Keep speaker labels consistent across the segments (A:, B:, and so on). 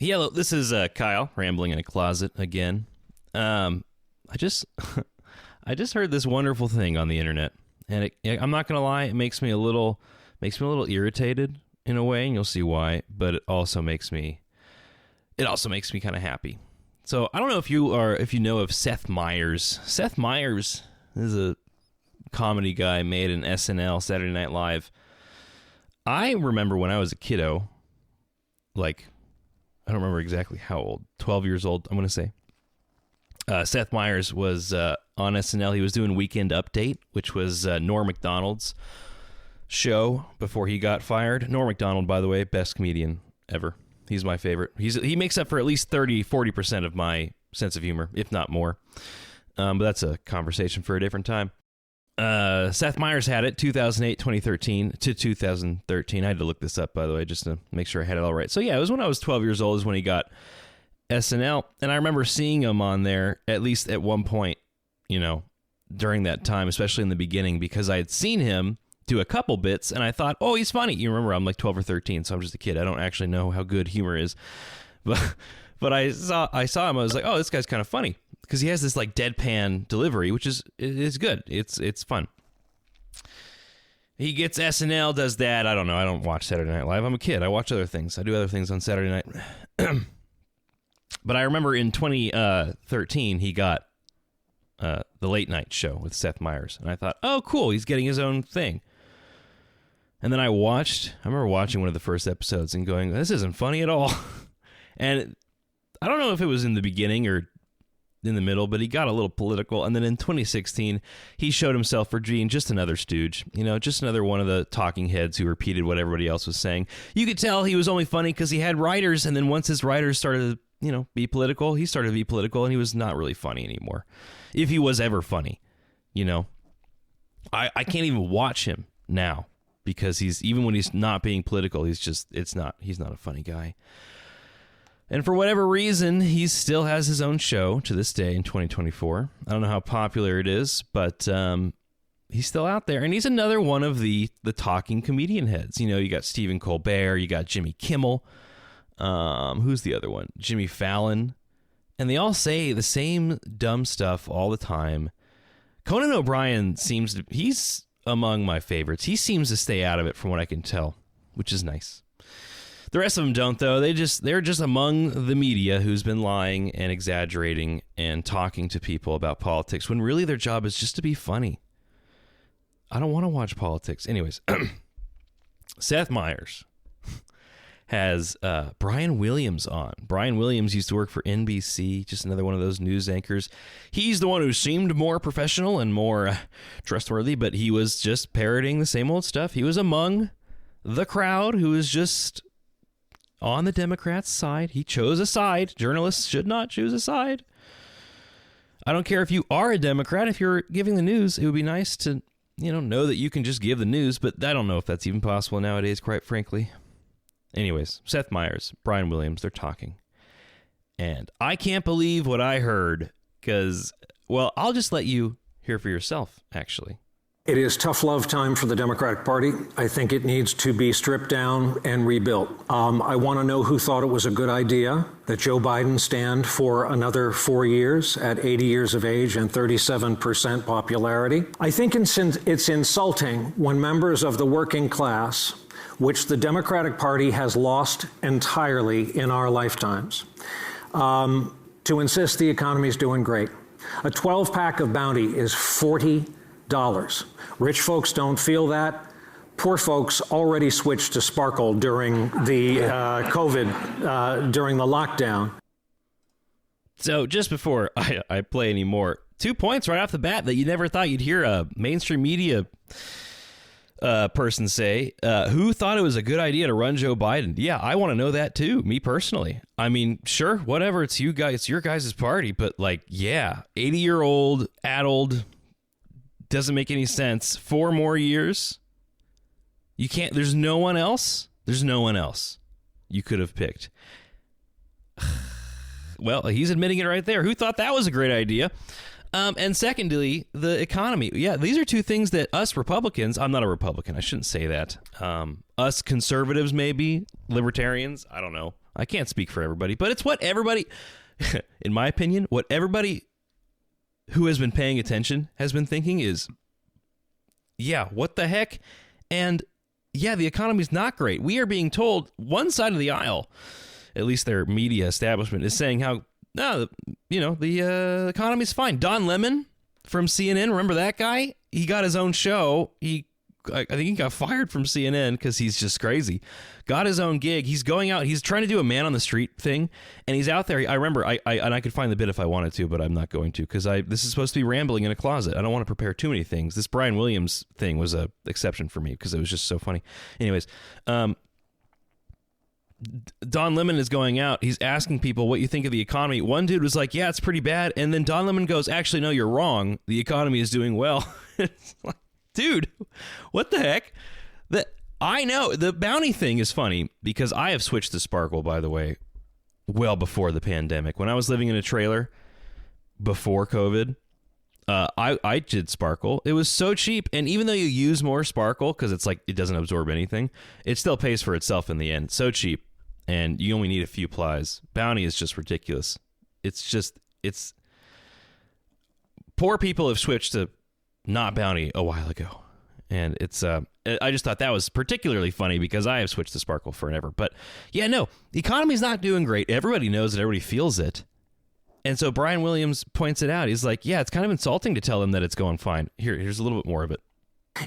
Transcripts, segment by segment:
A: Hello, this is Kyle rambling in a closet again. I just I just heard this wonderful thing on the internet, and I'm not gonna lie, it makes me a little irritated in a way, and you'll see why. But it also makes me kind of happy. So I don't know if you know of Seth Meyers. Seth Meyers is a comedy guy, made an SNL, Saturday Night Live. I remember when I was a kiddo, like, I don't remember exactly how old, 12 years old, I'm going to say. Seth Meyers was on SNL. He was doing Weekend Update, which was Norm Macdonald's show before he got fired. Norm Macdonald, by the way, best comedian ever. He's my favorite. He makes up for at least 40% of my sense of humor, if not more. But that's a conversation for a different time. Seth Meyers had it 2008, 2013 to 2013. I had to look this up, by the way, just to make sure I had it all right. So yeah, it was when I was 12 years old is when he got SNL. And I remember seeing him on there at least at one point, during that time, especially in the beginning, because I had seen him do a couple bits and I thought, oh, he's funny. You remember, I'm like 12 or 13, so I'm just a kid. I don't actually know how good humor is. But I saw him. I was like, oh, this guy's kind of funny. Because he has this like deadpan delivery, which is good. It's fun. He gets SNL, does that. I don't know. I don't watch Saturday Night Live. I'm a kid. I watch other things. I do other things on Saturday night. But I remember in 2013, he got the Late Night Show with Seth Meyers. And I thought, oh, cool. He's getting his own thing. And then I remember watching one of the first episodes and going, this isn't funny at all. And I don't know if it was in the beginning or in the middle, but he got a little political. And then in 2016, he showed himself for being just another stooge, just another one of the talking heads who repeated what everybody else was saying. You could tell he was only funny because he had writers. And then once his writers started to, be political, he started to be political, and he was not really funny anymore. If he was ever funny, I can't even watch him now because even when he's not being political, he's not a funny guy. And for whatever reason, he still has his own show to this day in 2024. I don't know how popular it is, but he's still out there. And he's another one of the talking comedian heads. You got Stephen Colbert, you got Jimmy Kimmel. Who's the other one? Jimmy Fallon. And they all say the same dumb stuff all the time. Conan O'Brien he's among my favorites. He seems to stay out of it from what I can tell, which is nice. The rest of them don't, though. They're just among the media who's been lying and exaggerating and talking to people about politics when really their job is just to be funny. I don't want to watch politics. Anyways, Seth Meyers has Brian Williams on. Brian Williams used to work for NBC, just another one of those news anchors. He's the one who seemed more professional and more trustworthy, but he was just parroting the same old stuff. He was among the crowd who was just on the Democrats' side. He chose a side. Journalists should not choose a side. I don't care if you are a Democrat. If you're giving the news, it would be nice to, know that you can just give the news, but I don't know if that's even possible nowadays, quite frankly. Anyways, Seth Meyers, Brian Williams, they're talking. And I can't believe what I heard because, well, I'll just let you hear for yourself, actually.
B: It is tough love time for the Democratic Party. I think it needs to be stripped down and rebuilt. I want to know who thought it was a good idea that Joe Biden stand for another 4 years at 80 years of age and 37% popularity. I think it's insulting when members of the working class, which the Democratic Party has lost entirely in our lifetimes, to insist the economy is doing great. A 12-pack of Bounty is $40. Rich folks don't feel that. Poor folks already switched to Sparkle during the COVID, during the lockdown.
A: So just before I play any more, 2 points right off the bat that you never thought you'd hear a mainstream media person say. Who thought it was a good idea to run Joe Biden? Yeah, I want to know that too, me personally. I mean, sure, whatever, it's you guys, it's your guys' party, but 80-year-old, addled, doesn't make any sense. 4 more years. You can't, there's no one else you could have picked. Well, he's admitting it right there. Who thought that was a great idea? And secondly, the economy. Yeah, these are two things that us Republicans, I'm not a Republican, I shouldn't say that. Us conservatives, maybe, libertarians, I don't know. I can't speak for everybody, but it's what everybody, in my opinion, what everybody who has been paying attention has been thinking is, yeah, what the heck? And yeah, the economy's not great. We are being told, one side of the aisle, at least their media establishment, is saying how, no, the economy's fine. Don Lemon from CNN, remember that guy? He got his own show. I think he got fired from CNN because he's just crazy. Got his own gig. He's going out. He's trying to do a man on the street thing, and he's out there. I remember, and I could find the bit if I wanted to, but I'm not going to because this is supposed to be rambling in a closet. I don't want to prepare too many things. This Brian Williams thing was a exception for me because it was just so funny. Anyways, Don Lemon is going out. He's asking people what you think of the economy. One dude was like, yeah, it's pretty bad. And then Don Lemon goes, actually, no, you're wrong. The economy is doing well. It's like, dude, what the heck? I know the bounty thing is funny because I have switched to Sparkle, by the way, well before the pandemic. When I was living in a trailer before COVID, I did Sparkle. It was so cheap. And even though you use more Sparkle because it's like it doesn't absorb anything, it still pays for itself in the end. So cheap. And you only need a few plies. Bounty is just ridiculous. It's poor people have switched to not Bounty a while ago. And I just thought that was particularly funny because I have switched to Sparkle forever. But yeah, no, the economy's not doing great. Everybody knows it. Everybody feels it. And so Brian Williams points it out. He's like, yeah, it's kind of insulting to tell them that it's going fine. Here's a little bit more of it.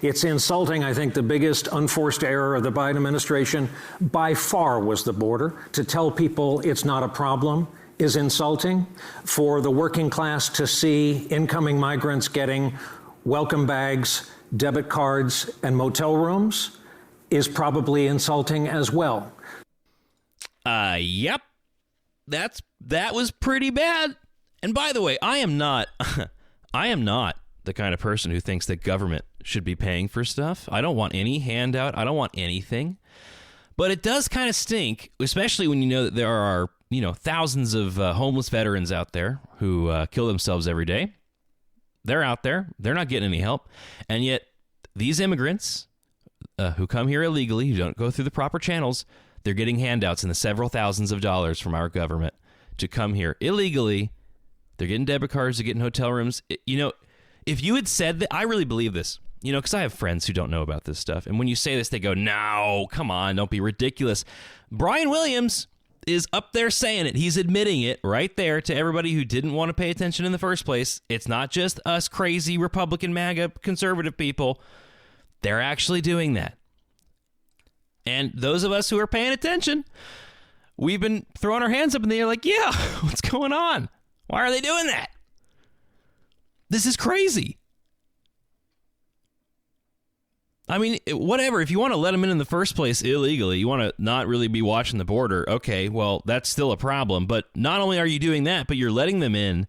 B: It's insulting. I think the biggest unforced error of the Biden administration by far was the border. To tell people it's not a problem is insulting. For the working class to see incoming migrants getting welcome bags, debit cards, and motel rooms is probably insulting as well.
A: Yep. That was pretty bad. And by the way, I am not the kind of person who thinks that government should be paying for stuff. I don't want any handout. I don't want anything. But it does kind of stink, especially when you know that there are, thousands of homeless veterans out there who kill themselves every day. They're out there. They're not getting any help. And yet these immigrants who come here illegally, who don't go through the proper channels, they're getting handouts in the several thousands of dollars from our government to come here illegally. They're getting debit cards. They're getting hotel rooms. If you had said that, I really believe this, because I have friends who don't know about this stuff. And when you say this, they go, no, come on, don't be ridiculous. Brian Williams is up there saying it. He's admitting it right there to everybody who didn't want to pay attention in the first place. It's not just us crazy Republican MAGA conservative people. They're actually doing that. And those of us who are paying attention, we've been throwing our hands up in the air like, yeah, what's going on? Why are they doing that? This is crazy. I mean, whatever. If you want to let them in the first place illegally, you want to not really be watching the border. Okay, well, that's still a problem. But not only are you doing that, but you're letting them in,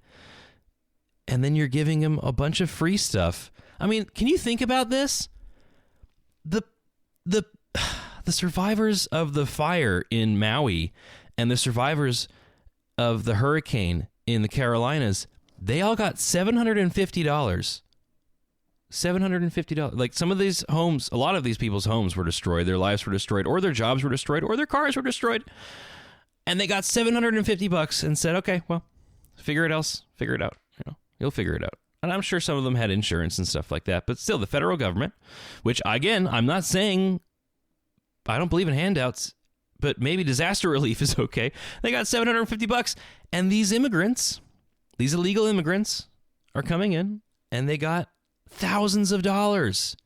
A: and then you're giving them a bunch of free stuff. I mean, can you think about this? The survivors of the fire in Maui and the survivors of the hurricane in the Carolinas, they all got $750. $750. Like some of these homes, a lot of these people's homes were destroyed, their lives were destroyed, or their jobs were destroyed, or their cars were destroyed. And they got $750 and said, okay, well, figure it out. You'll figure it out. And I'm sure some of them had insurance and stuff like that. But still, the federal government, which, again, I'm not saying I don't believe in handouts, but maybe disaster relief is okay. They got $750. And these immigrants, these illegal immigrants, are coming in, and they got thousands of dollars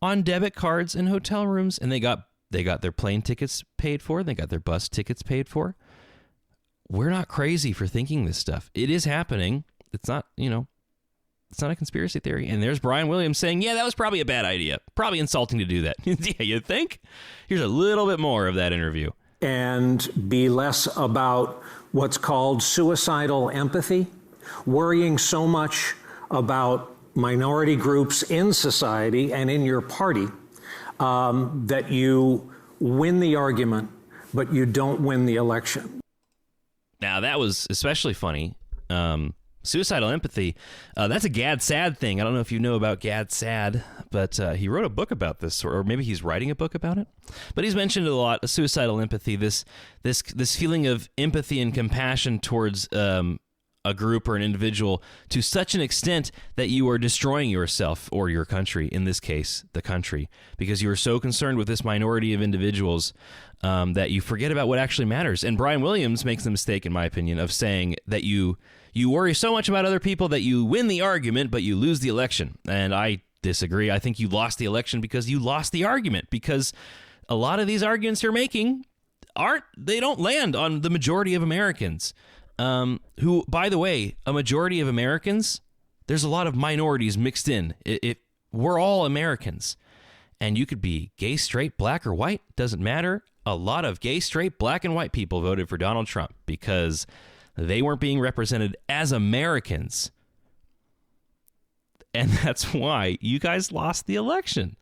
A: on debit cards and hotel rooms. And they got their plane tickets paid for. They got their bus tickets paid for. We're not crazy for thinking this stuff. It is happening. It's not, it's not a conspiracy theory. And there's Brian Williams saying, yeah, that was probably a bad idea. Probably insulting to do that. Yeah, you think? Here's a little bit more of that interview.
B: And be less about what's called suicidal empathy, worrying so much about minority groups in society and in your party that you win the argument, but you don't win the election.
A: Now, that was especially funny Suicidal empathy, that's a Gad Sad thing. I don't know if you know about Gad Sad, but he wrote a book about this, or maybe he's writing a book about it. But he's mentioned it a lot, suicidal empathy, this feeling of empathy and compassion towards a group or an individual to such an extent that you are destroying yourself or your country, in this case, the country, because you are so concerned with this minority of individuals that you forget about what actually matters. And Brian Williams makes the mistake, in my opinion, of saying that you worry so much about other people that you win the argument, but you lose the election. And I disagree. I think you lost the election because you lost the argument, because a lot of these arguments you're making they don't land on the majority of Americans. Who, by the way, a majority of Americans, there's a lot of minorities mixed in. We're all Americans. And you could be gay, straight, black, or white, doesn't matter. A lot of gay, straight, black, and white people voted for Donald Trump because they weren't being represented as Americans. And that's why you guys lost the election.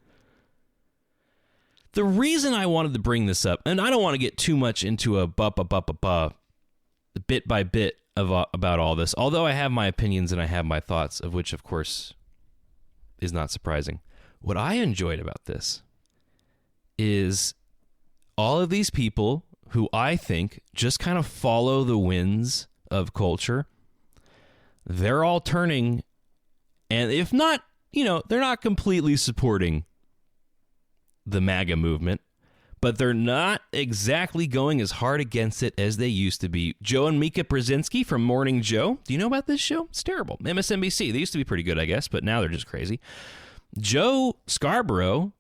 A: The reason I wanted to bring this up, and I don't want to get too much into a bit by bit about all this, although I have my opinions and I have my thoughts, of which, of course, is not surprising. What I enjoyed about this is all of these people who I think just kind of follow the winds of culture. They're all turning, and if not, they're not completely supporting the MAGA movement, but they're not exactly going as hard against it as they used to be. Joe and Mika Brzezinski from Morning Joe. Do you know about this show? It's terrible. MSNBC. They used to be pretty good, I guess, but now they're just crazy. Joe Scarborough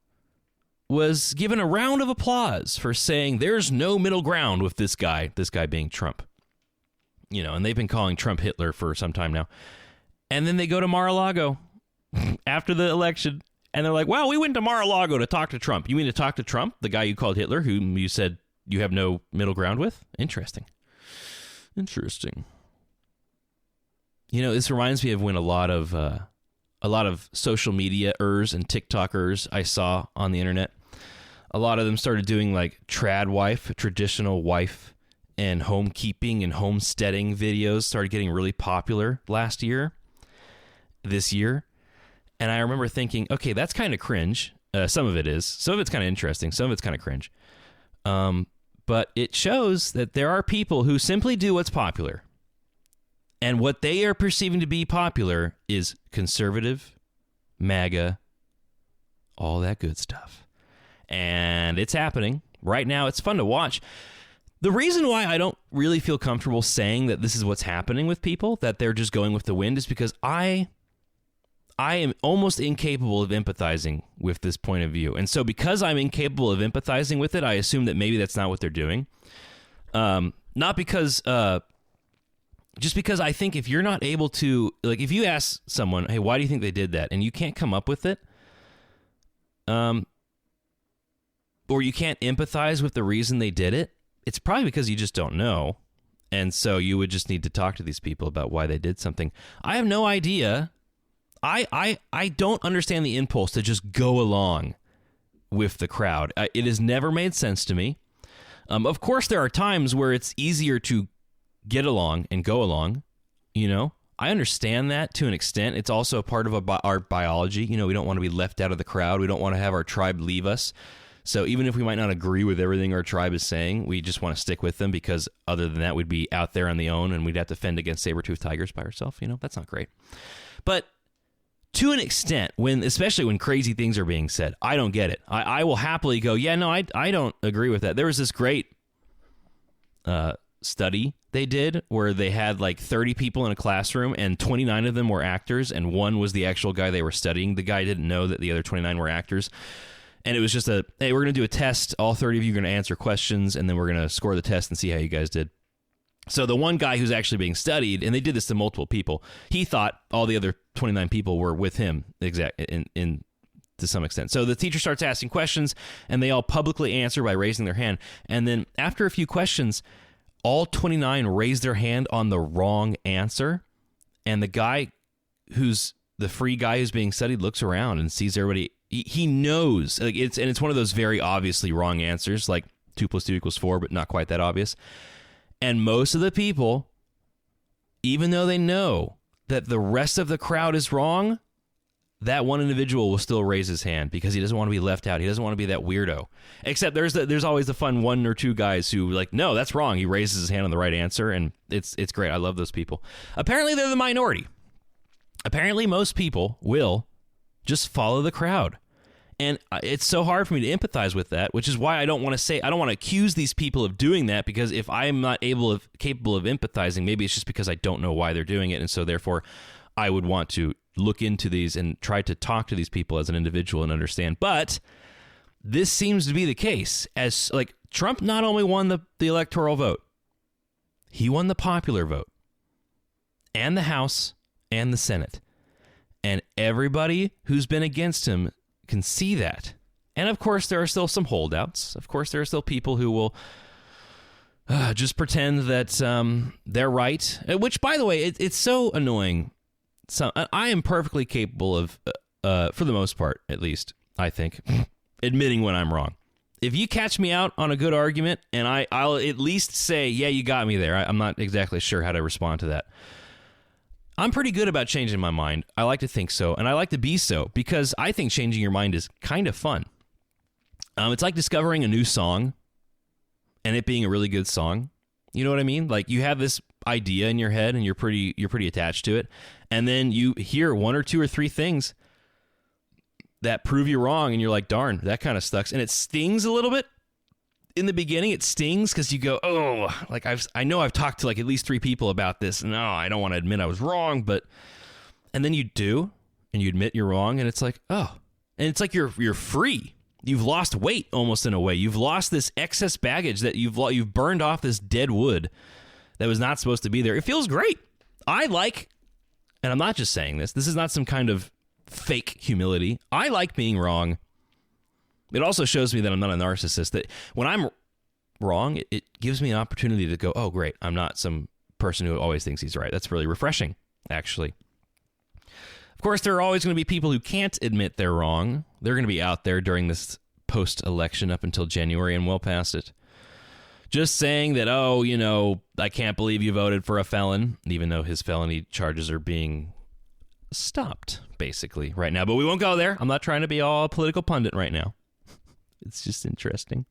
A: was given a round of applause for saying there's no middle ground with this guy being Trump. And they've been calling Trump Hitler for some time now. And then they go to Mar-a-Lago after the election, and they're like, well, we went to Mar-a-Lago to talk to Trump. You mean to talk to Trump, the guy you called Hitler, whom you said you have no middle ground with? Interesting. This reminds me of when a lot of social media-ers and TikTokers I saw on the internet, a lot of them started doing like trad wife, traditional wife, and homekeeping and homesteading videos started getting really popular this year. And I remember thinking, okay, that's kind of cringe. Some of it is. Some of it's kind of interesting. Some of it's kind of cringe. But it shows that there are people who simply do what's popular. And what they are perceiving to be popular is conservative, MAGA, all that good stuff. And it's happening right now. It's fun to watch. The reason why I don't really feel comfortable saying that this is what's happening with people, that they're just going with the wind, is because I am almost incapable of empathizing with this point of view. And so because I'm incapable of empathizing with it, I assume that maybe that's not what they're doing. Not because... just because I think if you're not able to... Like, if you ask someone, hey, why do you think they did that? And you can't come up with it, or you can't empathize with the reason they did it, it's probably because you just don't know. And so you would just need to talk to these people about why they did something. I have no idea. I don't understand the impulse to just go along with the crowd. It has never made sense to me. Of course, there are times where it's easier to get along and go along. I understand that to an extent. It's also a part of our biology. We don't want to be left out of the crowd. We don't want to have our tribe leave us. So even if we might not agree with everything our tribe is saying, we just want to stick with them, because other than that, we'd be out there on the own and we'd have to fend against saber-toothed tigers by ourselves. That's not great. But to an extent, especially when crazy things are being said, I don't get it. I will happily go, yeah, no, I don't agree with that. There was this great study they did where they had like 30 people in a classroom and 29 of them were actors and one was the actual guy they were studying. The guy didn't know that the other 29 were actors. And it was just hey, we're going to do a test. All 30 of you are going to answer questions, and then we're going to score the test and see how you guys did. So the one guy who's actually being studied, and they did this to multiple people, he thought all the other 29 people were with him in to some extent. So the teacher starts asking questions, and they all publicly answer by raising their hand. And then after a few questions, all 29 raise their hand on the wrong answer, and the guy the free guy who's being studied looks around and sees everybody. He knows, like it's one of those very obviously wrong answers, like 2 + 2 = 4, but not quite that obvious. And most of the people, even though they know that the rest of the crowd is wrong, that one individual will still raise his hand because he doesn't want to be left out. He doesn't want to be that weirdo. Except there's always the fun one or two guys who like, no, that's wrong. He raises his hand on the right answer, and it's great. I love those people. Apparently, they're the minority. Apparently, most people will just follow the crowd. And it's so hard for me to empathize with that, which is why I don't want to accuse these people of doing that, because if I'm not capable of empathizing, maybe it's just because I don't know why they're doing it. And so therefore, I would want to look into these and try to talk to these people as an individual and understand. But this seems to be the case, as like Trump not only won the electoral vote, he won the popular vote and the House and the Senate. And everybody who's been against him can see that. And of course, there are still some holdouts. Of course, there are still people who will just pretend that they're right, which, by the way, it's so annoying. So I am perfectly capable of, for the most part, at least, I think, admitting when I'm wrong. If you catch me out on a good argument, and I'll at least say, yeah, you got me there. I'm not exactly sure how to respond to that. I'm pretty good about changing my mind. I like to think so, and I like to be so, because I think changing your mind is kind of fun. It's like discovering a new song and it being a really good song. You know what I mean? Like, you have this idea in your head and you're pretty attached to it, and then you hear one or two or three things that prove you wrong, and you're like, darn, that kind of sucks. And it stings a little bit. In the beginning, it stings because you go, oh, like I know I've talked to like at least 3 people about this, and no, I don't want to admit I was wrong, and then you do, and you admit you're wrong, and it's like, oh, and it's like you're free. You've lost weight almost in a way. You've lost this excess baggage that you've burned off this dead wood that was not supposed to be there. It feels great. I like, and I'm not just saying this. This is not some kind of fake humility. I like being wrong. It also shows me that I'm not a narcissist, that when I'm wrong, it gives me an opportunity to go, oh, great, I'm not some person who always thinks he's right. That's really refreshing, actually. Of course, there are always going to be people who can't admit they're wrong. They're going to be out there during this post-election up until January and well past it, just saying that, oh, you know, I can't believe you voted for a felon, even though his felony charges are being stopped, basically, right now. But we won't go there. I'm not trying to be all political pundit right now. It's just interesting.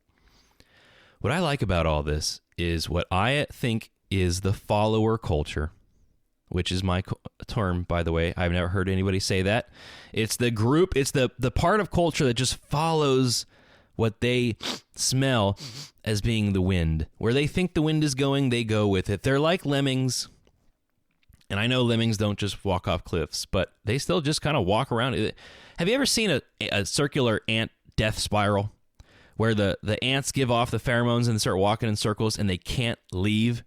A: What I like about all this is what I think is the follower culture, which is my term, by the way. I've never heard anybody say that. It's the group, it's the part of culture that just follows what they smell as being the wind. Where they think the wind is going, they go with it. They're like lemmings. And I know lemmings don't just walk off cliffs, but they still just kind of walk around. Have you ever seen a circular ant death spiral, where the ants give off the pheromones and start walking in circles, and they can't leave?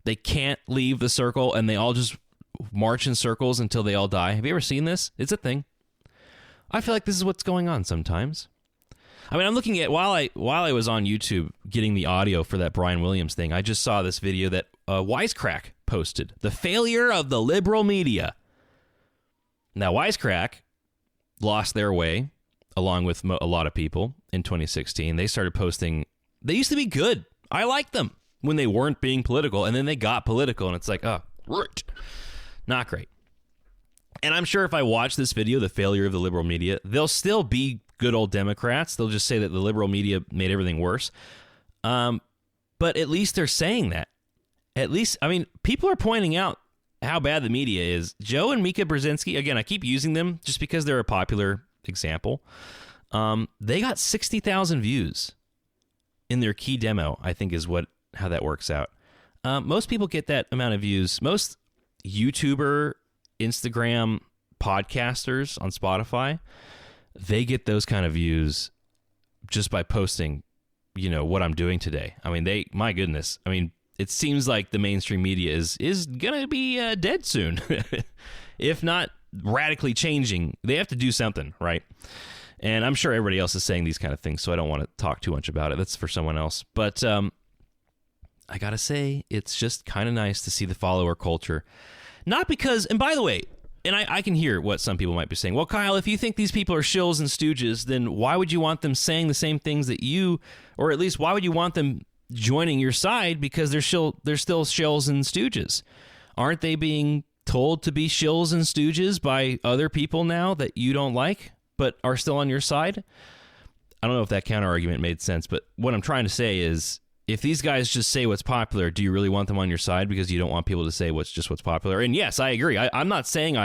A: They can't leave the circle, and they all just march in circles until they all die. Have you ever seen this? It's a thing. I feel like this is what's going on sometimes. I mean, I'm looking at, while I was on YouTube getting the audio for that Brian Williams thing, I just saw this video that Wisecrack posted. The failure of the liberal media. Now, Wisecrack lost their way, along with a lot of people in 2016. They started posting. They used to be good. I liked them when they weren't being political, and then they got political, and it's like, oh, right. Not great. And I'm sure if I watch this video, the failure of the liberal media, they'll still be good old Democrats. They'll just say that the liberal media made everything worse. But at least they're saying that. At least, I mean, people are pointing out how bad the media is. Joe and Mika Brzezinski, again, I keep using them just because they're a popular example. They got 60,000 views in their key demo, I think is how that works out. Most people get that amount of views. Most YouTuber, Instagram podcasters on Spotify, they get those kind of views just by posting, you know, what I'm doing today. I mean, my goodness. I mean, it seems like the mainstream media is going to be dead soon. If not radically changing, they have to do something, right? And I'm sure everybody else is saying these kind of things, so I don't want to talk too much about it. That's for someone else. But I got to say, it's just kind of nice to see the follower culture. Not because, and by the way, and I can hear what some people might be saying. Well, Kyle, if you think these people are shills and stooges, then why would you want them saying the same things that you, or at least why would you want them joining your side? Because they're still shills and stooges. Aren't they being told to be shills and stooges by other people now that you don't like, but are still on your side. I don't know if that counter argument made sense, but what I'm trying to say is, if these guys just say what's popular, do you really want them on your side because you don't want people to say what's popular? And yes, I agree. I'm not saying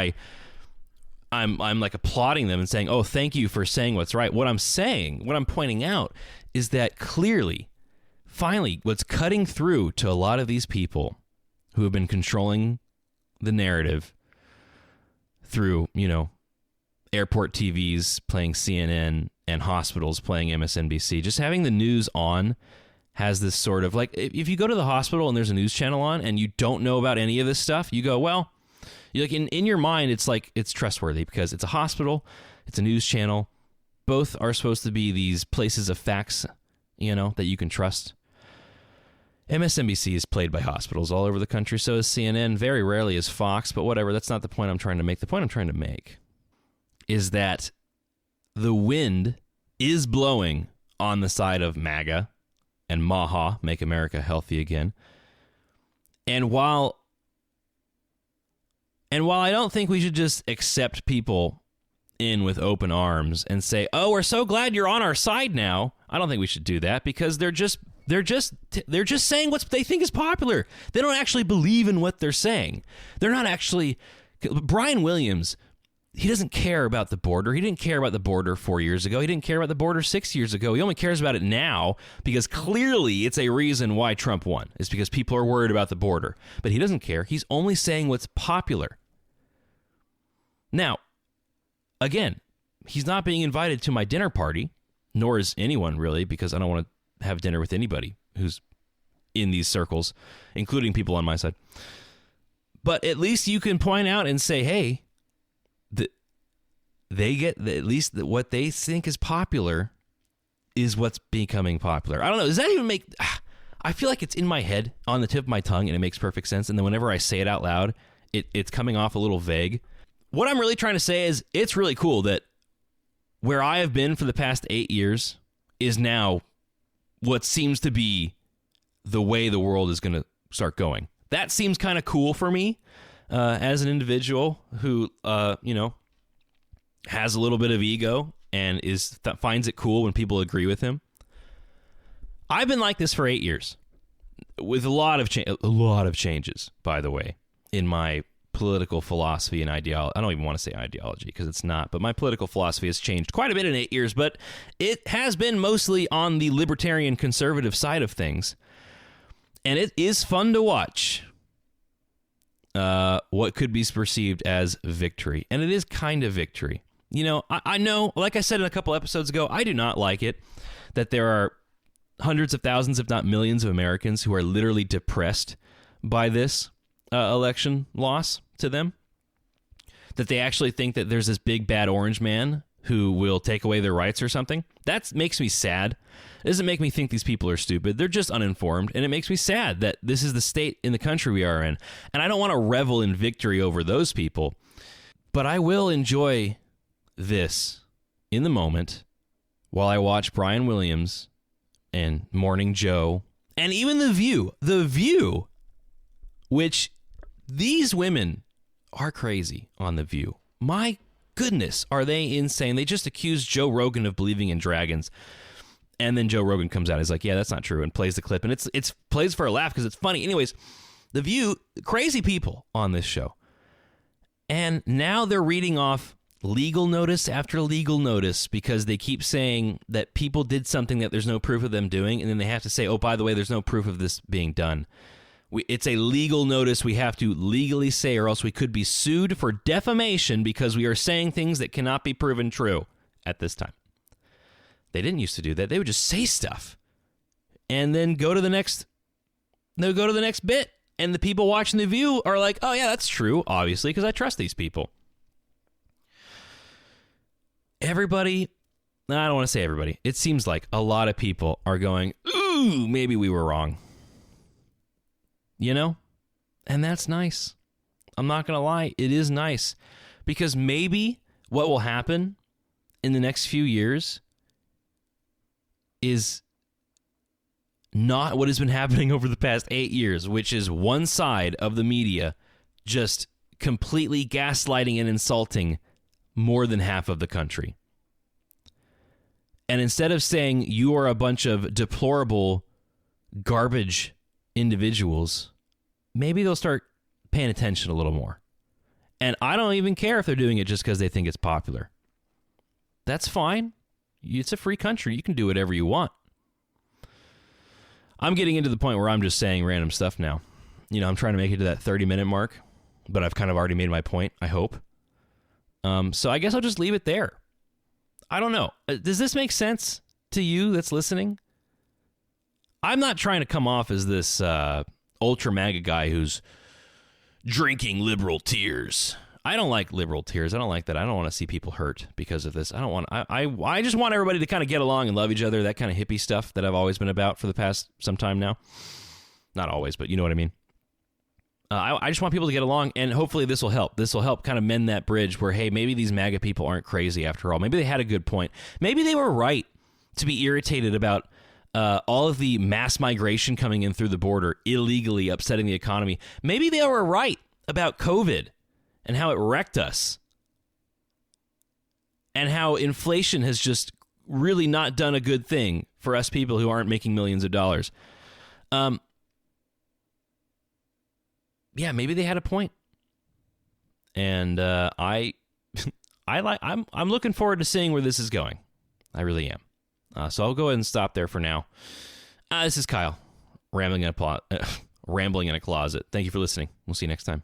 A: I'm like applauding them and saying, oh, thank you for saying what's right. What I'm pointing out is that clearly, finally, what's cutting through to a lot of these people who have been controlling the narrative through, airport TVs playing CNN and hospitals playing MSNBC, just having the news on has this sort of like, if you go to the hospital and there's a news channel on and you don't know about any of this stuff, you go, well, like in your mind, it's like, it's trustworthy because it's a hospital, it's a news channel. Both are supposed to be these places of facts, that you can trust. MSNBC is played by hospitals all over the country. So is CNN. Very rarely is Fox, but whatever. That's not the point I'm trying to make. The point I'm trying to make is that the wind is blowing on the side of MAGA and MAHA, Make America Healthy Again. And while I don't think we should just accept people in with open arms and say, oh, we're so glad you're on our side now, I don't think we should do that because they're just saying what they think is popular. They don't actually believe in what they're saying. They're not actually... Brian Williams, he doesn't care about the border. He didn't care about the border 4 years ago. He didn't care about the border 6 years ago. He only cares about it now because clearly it's a reason why Trump won. It's because people are worried about the border. But he doesn't care. He's only saying what's popular. Now, again, he's not being invited to my dinner party, nor is anyone really, because I don't want to have dinner with anybody who's in these circles, including people on my side. But at least you can point out and say, hey, they get at least what they think is popular is what's becoming popular. I don't know. Does that even make... I feel like it's in my head, on the tip of my tongue, and it makes perfect sense. And then whenever I say it out loud, it's coming off a little vague. What I'm really trying to say is it's really cool that where I have been for the past 8 years is now what seems to be the way the world is going to start going. That seems kind of cool for me as an individual who, has a little bit of ego and finds it cool when people agree with him. I've been like this for 8 years with a lot of changes, by the way, in my political philosophy and ideology. I don't even want to say ideology because it's not, but my political philosophy has changed quite a bit in 8 years, but it has been mostly on the libertarian conservative side of things. And it is fun to watch what could be perceived as victory. And it is kind of victory. I know, like I said in a couple episodes ago, I do not like it that there are hundreds of thousands, if not millions of Americans who are literally depressed by this election loss to them. That they actually think that there's this big bad orange man who will take away their rights or something. That makes me sad. It doesn't make me think these people are stupid. They're just uninformed, and it makes me sad that this is the state in the country we are in. And I don't want to revel in victory over those people, but I will enjoy this in the moment while I watch Brian Williams and Morning Joe and even The View, which these women are crazy on The View. My goodness, are they insane? They just accused Joe Rogan of believing in dragons. And then Joe Rogan comes out and is like, yeah, that's not true, and plays the clip. And it's plays for a laugh because it's funny. Anyways, The View, crazy people on this show. And now they're reading off legal notice after legal notice because they keep saying that people did something that there's no proof of them doing. And then they have to say, oh, by the way, there's no proof of this being done. It's a legal notice we have to legally say, or else we could be sued for defamation because we are saying things that cannot be proven true at this time. They didn't used to do that. They would just say stuff and then go to the next bit. And the people watching The View are like, oh, yeah, that's true, obviously, because I trust these people. Everybody, I don't want to say everybody. It seems like a lot of people are going, ooh, maybe we were wrong. And that's nice. I'm not going to lie. It is nice because maybe what will happen in the next few years is not what has been happening over the past 8 years, which is one side of the media just completely gaslighting and insulting more than half of the country. And instead of saying you are a bunch of deplorable garbage individuals, maybe they'll start paying attention a little more. And I don't even care if they're doing it just because they think it's popular. That's fine. It's a free country. You can do whatever you want. I'm getting into the point where I'm just saying random stuff now. You know, I'm trying to make it to that 30-minute mark, but I've kind of already made my point, I hope. So I guess I'll just leave it there. I don't know. Does this make sense to you that's listening? I'm not trying to come off as this ultra MAGA guy who's drinking liberal tears. I don't like liberal tears. I don't like that. I don't want to see people hurt because of this. I just want everybody to kind of get along and love each other, that kind of hippie stuff that I've always been about for the past some time now. Not always, but you know what I mean. I just want people to get along, and hopefully this will help. This will help kind of mend that bridge where, hey, maybe these MAGA people aren't crazy after all. Maybe they had a good point. Maybe they were right to be irritated about all of the mass migration coming in through the border, illegally upsetting the economy. Maybe they were right about COVID and how it wrecked us, and how inflation has just really not done a good thing for us people who aren't making millions of dollars. Yeah, maybe they had a point. And I'm looking forward to seeing where this is going. I really am. So I'll go ahead and stop there for now. This is Kyle, rambling in a closet. Thank you for listening. We'll see you next time.